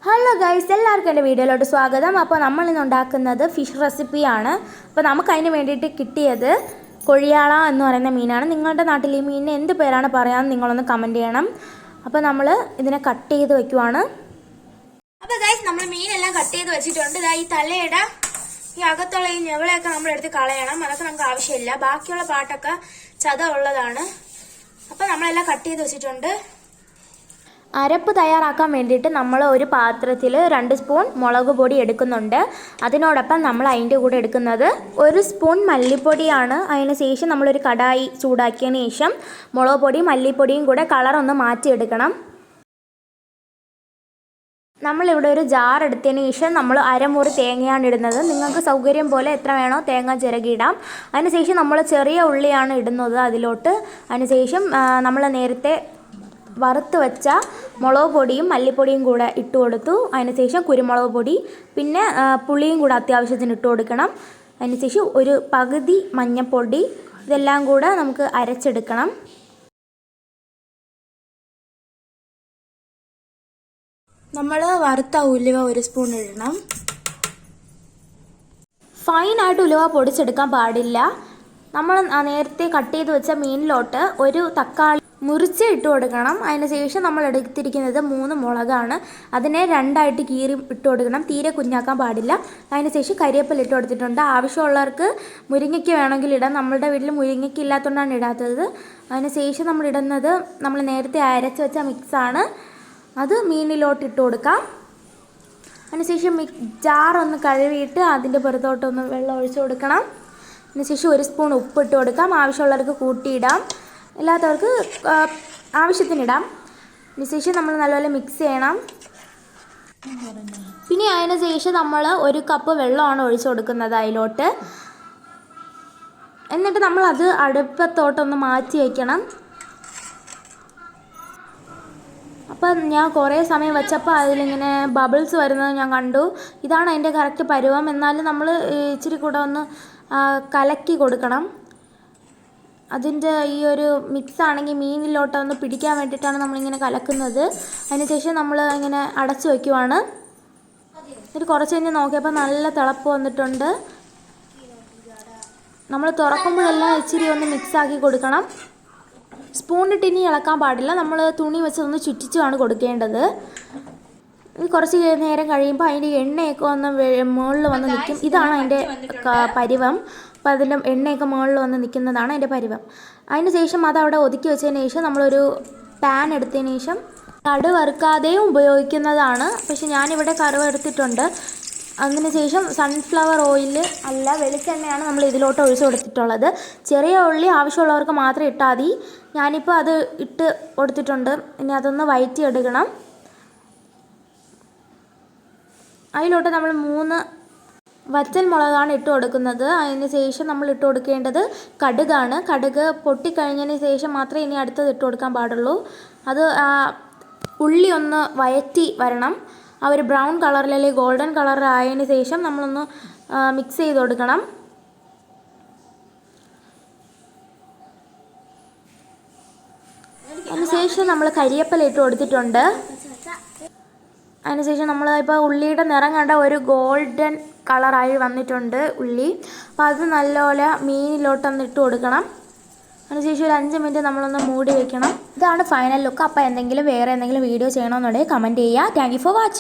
Hello guys, എല്ലാവർക്കും എൻ്റെ വീഡിയോയിലോട്ട് സ്വാഗതം. അപ്പോൾ നമ്മളിന്ന് ഉണ്ടാക്കുന്നത് ഫിഷ് റെസിപ്പിയാണ്. അപ്പോൾ നമുക്കതിന് വേണ്ടിയിട്ട് കിട്ടിയത് കൊഴിയാള എന്ന് പറയുന്ന മീനാണ്. നിങ്ങളുടെ നാട്ടിൽ ഈ മീനിന് എന്ത് പേരാണ് പറയാമെന്ന് നിങ്ങളൊന്ന് കമൻറ്റ് ചെയ്യണം. അപ്പോൾ നമ്മൾ ഇതിനെ കട്ട് ചെയ്ത് വെക്കുവാണ്. അപ്പോൾ ഗൈസ്, നമ്മൾ മീനെല്ലാം കട്ട് ചെയ്ത് വെച്ചിട്ടുണ്ട്. ഈ തലയുടെ ഈ അകത്തുള്ള ഈ ഞെവളയൊക്കെ നമ്മളെടുത്ത് കളയണം. അതൊക്കെ നമുക്ക് ആവശ്യമില്ല. ബാക്കിയുള്ള പാട്ടൊക്കെ ചത ഉള്ളതാണ്. അപ്പോൾ നമ്മളെല്ലാം കട്ട് ചെയ്ത് വെച്ചിട്ടുണ്ട്. അരപ്പ് തയ്യാറാക്കാൻ വേണ്ടിയിട്ട് നമ്മൾ ഒരു പാത്രത്തിൽ 2 സ്പൂൺ മുളക് പൊടി എടുക്കുന്നുണ്ട്. അതിനോടൊപ്പം നമ്മൾ അതിൻ്റെ കൂടെ എടുക്കുന്നത് 1 സ്പൂൺ മല്ലിപ്പൊടിയാണ്. അതിന് ശേഷം നമ്മളൊരു കടായി ചൂടാക്കിയതിന് ശേഷം മുളക് പൊടിയും മല്ലിപ്പൊടിയും കൂടെ കളറൊന്ന് മാറ്റിയെടുക്കണം. നമ്മളിവിടെ ഒരു ജാർ എടുത്തതിന് ശേഷം നമ്മൾ അരമുറി തേങ്ങയാണ് ഇടുന്നത്. നിങ്ങൾക്ക് സൗകര്യം പോലെ എത്ര വേണോ തേങ്ങ ചിരകിയിടാം. അതിനുശേഷം നമ്മൾ ചെറിയ ഉള്ളിയാണ് ഇടുന്നത് അതിലോട്ട്. അതിനുശേഷം നമ്മൾ നേരത്തെ വറുത്ത് വെച്ച മുളക് പൊടിയും മല്ലിപ്പൊടിയും കൂടെ ഇട്ട് കൊടുത്തു. അതിനുശേഷം കുരുമുളക് പൊടി, പിന്നെ പുളിയും കൂടെ അത്യാവശ്യത്തിന് ഇട്ട് കൊടുക്കണം. അതിനുശേഷം ഒരു പകുതി മഞ്ഞൾപ്പൊടി, ഇതെല്ലാം കൂടെ നമുക്ക് അരച്ചെടുക്കണം. നമ്മൾ വറുത്ത ഉലുവ 1 സ്പൂൺ ഇടണം. ഫൈനായിട്ട് ഉലുവ പൊടിച്ചെടുക്കാൻ പാടില്ല. നമ്മൾ നേരത്തെ കട്ട് ചെയ്ത് വെച്ച മീനിലോട്ട് ഒരു തക്കാളി മുറിച്ച് ഇട്ട് കൊടുക്കണം. അതിന് ശേഷം നമ്മൾ എടുത്തിരിക്കുന്നത് 3 മുളകാണ്. അതിനെ 2ആയിട്ട് കീറി ഇട്ട് കൊടുക്കണം. തീരെ കുഞ്ഞാക്കാൻ പാടില്ല. അതിന് ശേഷം കരിവേപ്പില ഇട്ട് കൊടുത്തിട്ടുണ്ട്. ആവശ്യമുള്ളവർക്ക് മുരിങ്ങയ്ക്ക് വേണമെങ്കിൽ ഇടാം. നമ്മളുടെ വീട്ടിൽ മുരിങ്ങയ്ക്ക് ഇല്ലാത്തതുകൊണ്ടാണ് ഇടാത്തത്. അതിന് ശേഷം നമ്മൾ ഇടുന്നത് നമ്മൾ നേരത്തെ അരച്ച് വെച്ച മിക്സാണ്. അത് മീനിലോട്ട് ഇട്ട് കൊടുക്കാം. അതിനുശേഷം ജാറൊന്ന് കഴുകിയിട്ട് അതിൻ്റെ പുറത്തോട്ടൊന്ന് വെള്ളം ഒഴിച്ച് കൊടുക്കണം. അതിനുശേഷം 1 സ്പൂൺ ഉപ്പ് ഇട്ട് കൊടുക്കാം. ആവശ്യമുള്ളവർക്ക് കൂട്ടിയിടാം, ഇല്ലാത്തവർക്ക് ആവശ്യത്തിനിടാം. അതിനുശേഷം നമ്മൾ നല്ലപോലെ മിക്സ് ചെയ്യണം. പിന്നെ അതിന് ശേഷം നമ്മൾ 1 കപ്പ് വെള്ളമാണ് ഒഴിച്ചു കൊടുക്കുന്നത് അതിലോട്ട്. എന്നിട്ട് നമ്മൾ അത് അടുപ്പത്തോട്ടൊന്ന് മാറ്റി വയ്ക്കണം. അപ്പം ഞാൻ കുറേ സമയം വെച്ചപ്പോൾ അതിലിങ്ങനെ ബബിൾസ് വരുന്നത് ഞാൻ കണ്ടു. ഇതാണ് അതിൻ്റെ കറക്റ്റ് പരുവം. എന്നാലും നമ്മൾ ഇച്ചിരി കൂടെ ഒന്ന് കലക്കി കൊടുക്കണം. അതിൻ്റെ ഈ ഒരു മിക്സ് ആണെങ്കിൽ മീനിലോട്ടൊന്ന് പിടിക്കാൻ വേണ്ടിയിട്ടാണ് നമ്മളിങ്ങനെ കലക്കുന്നത്. അതിനുശേഷം നമ്മൾ ഇങ്ങനെ അടച്ചു വയ്ക്കുവാണ്. എന്നിട്ട് കുറച്ച് കഴിഞ്ഞ് നോക്കിയപ്പോൾ നല്ല തിളപ്പ് വന്നിട്ടുണ്ട്. നമ്മൾ തുറക്കുമ്പോഴെല്ലാം ഇച്ചിരി ഒന്ന് മിക്സാക്കി കൊടുക്കണം. സ്പൂണിട്ട് ഇനി ഇളക്കാൻ പാടില്ല. നമ്മൾ തുണി വെച്ചൊന്ന് ചുറ്റിച്ചുമാണ് കൊടുക്കേണ്ടത്. കുറച്ച് നേരം കഴിയുമ്പോൾ അതിൻ്റെ എണ്ണയൊക്കെ ഒന്ന് മുകളിൽ വന്ന് നിൽക്കും. ഇതാണ് അതിൻ്റെ പരുവം. അപ്പോൾ അതിൻ്റെ എണ്ണയൊക്കെ മുകളിൽ വന്ന് നിൽക്കുന്നതാണ് അതിൻ്റെ പരുവം. അതിന് ശേഷം അതവിടെ ഒതുക്കി വെച്ചതിന് ശേഷം നമ്മളൊരു പാൻ എടുത്തതിന് ശേഷം കടുക് വറുക്കാതെയും ഉപയോഗിക്കുന്നതാണ്. പക്ഷെ ഞാനിവിടെ കടുക് എടുത്തിട്ടുണ്ട്. അതിനുശേഷം സൺഫ്ലവർ ഓയിൽ അല്ല, വെളിച്ചെണ്ണയാണ് നമ്മൾ ഇതിലോട്ട് ഒഴിച്ച് കൊടുത്തിട്ടുള്ളത്. ചെറിയ ഉള്ളി ആവശ്യമുള്ളവർക്ക് മാത്രം ഇട്ടാൽ മതി. ഞാനിപ്പോൾ അത് ഇട്ട് കൊടുത്തിട്ടുണ്ട്. ഇനി അതൊന്ന് വഴറ്റി എടുക്കണം. അതിലോട്ട് നമ്മൾ 3 വറ്റൽ മുളകാണ് ഇട്ട് കൊടുക്കുന്നത്. അതിന് ശേഷം നമ്മൾ ഇട്ട് കൊടുക്കേണ്ടത് കടുകാണ്. കടുക് പൊട്ടിക്കഴിഞ്ഞതിന് ശേഷം മാത്രമേ ഇനി അടുത്തത് ഇട്ട് കൊടുക്കാൻ പാടുള്ളൂ. അത് ഉള്ളി ഒന്ന് വഴറ്റി വരണം. ആ ഒരു ബ്രൗൺ കളറിലല്ലേ ഗോൾഡൻ കളർ ആയതിന് ശേഷം നമ്മളൊന്ന് മിക്സ് ചെയ്ത് കൊടുക്കണം. അതിനുശേഷം നമ്മൾ കരിവേപ്പില ഇട്ട് കൊടുത്തിട്ടുണ്ട്. അതിനുശേഷം നമ്മൾ ഇപ്പോൾ ഉള്ളിയുടെ നിറം കണ്ട ഒരു ഗോൾഡൻ കളറായി വന്നിട്ടുണ്ട് ഉള്ളി. അപ്പോൾ അത് നല്ലപോലെ മീനിലോട്ടൊന്ന് ഇട്ട് കൊടുക്കണം. അതിനുശേഷം ഒരു 5 മിനിറ്റ് നമ്മളൊന്ന് മൂടി വെക്കണം. ഇതാണ് ഫൈനൽ ലുക്ക്. അപ്പോൾ വേറെ എന്തെങ്കിലും വീഡിയോ ചെയ്യണമെന്നുണ്ടെങ്കിൽ കമൻറ്റ് ചെയ്യുക. Thank you for watching.